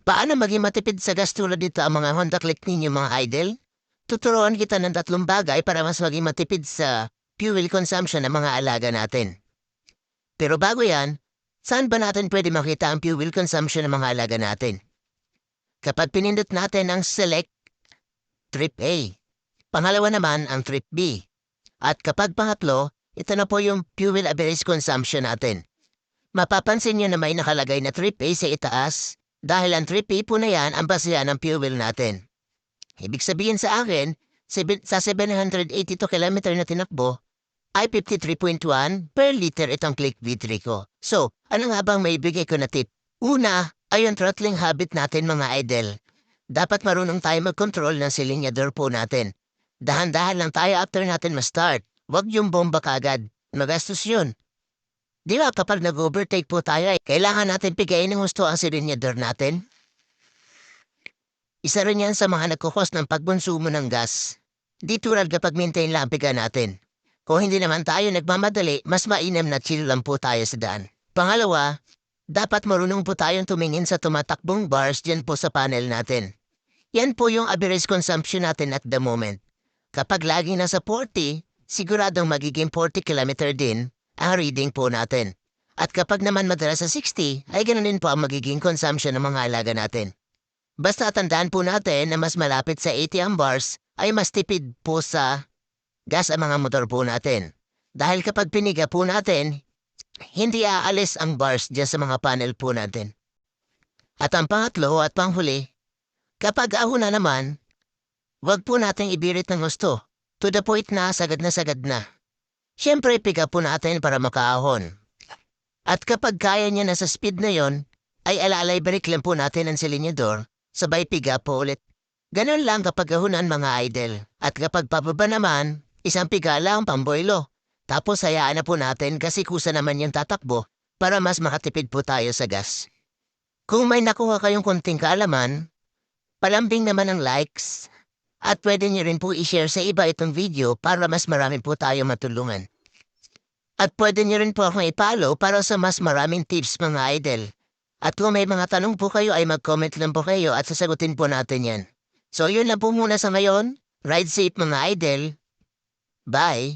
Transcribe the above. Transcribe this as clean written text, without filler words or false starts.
Paano maging matipid sa gas tulad dito ang mga Honda Click ninyo mga idol? Tuturuan kita ng 3 bagay para mas maging matipid sa fuel consumption ng mga alaga natin. Pero bago yan, saan ba natin pwede makita ang fuel consumption ng mga alaga natin? Kapag pinindot natin ang Select Trip A. Pangalawa naman ang Trip B. At kapag pangatlo, ito na po yung fuel average consumption natin. Mapapansin nyo na may nakalagay na Trip A sa itaas dahil ang Trip A po na yan ang basehan ng fuel natin. Ibig sabihin sa akin, sa 782 km na tinakbo, ay 53.1 per liter itong Click V3 ko. So, ano nga bang maibigay ko na tip? Una, ay yung throttling habit natin mga idol. Dapat marunong tayo mag-control ng silinyador po natin. Dahan-dahan lang tayo after natin ma-start. Huwag yung bomba kagad. Magastos yun. Di ba kapag nag-overtake po tayo, kailangan natin pigayin ng gusto ang silinyador natin? Isa rin yan sa mga nagkukos ng pagbonsumo ng gas. Di tulad kapag maintain lang piga natin. Kung hindi naman tayo nagmamadali, mas mainam na chill lang po tayo sa daan. Pangalawa, dapat marunong po tayong tumingin sa tumatakbong bars dyan po sa panel natin. Yan po yung average consumption natin at the moment. Kapag laging nasa 40, siguradong magiging 40 km din ang reading po natin. At kapag naman madalas sa 60, ay ganun din po ang magiging consumption ng mga alaga natin. Basta tandaan po natin na mas malapit sa 80 ang bars ay mas tipid po sa gas ang mga motor po natin. Dahil kapag piniga po natin, hindi aalis ang bars dyan sa mga panel po natin. At ang pangatlo at panghuli, kapag ahon na naman, wag po nating ibirit ng gusto. To the point na sagad na sagad na. Siyempre, piga po natin para makaahon. At kapag kaya niya na sa speed na yon, ay alalay balik lang po natin ang silinyador, sabay piga po ulit. Ganon lang kapag ahunan mga idol. At kapag pababa naman, isang piga lang pamboylo. Tapos hayaan na po natin kasi kusa naman yung tatakbo para mas makatipid po tayo sa gas. Kung may nakuha kayong konting kaalaman, palambing naman ang likes. At pwede niyo rin po i-share sa iba itong video para mas marami po tayo matulungan. At pwede niyo rin po akong i-follow para sa mas maraming tips mga idol. At kung may mga tanong po kayo ay mag-comment lang po kayo at sasagutin po natin yan. So yun lang po muna sa ngayon. Ride safe mga idol. Bye!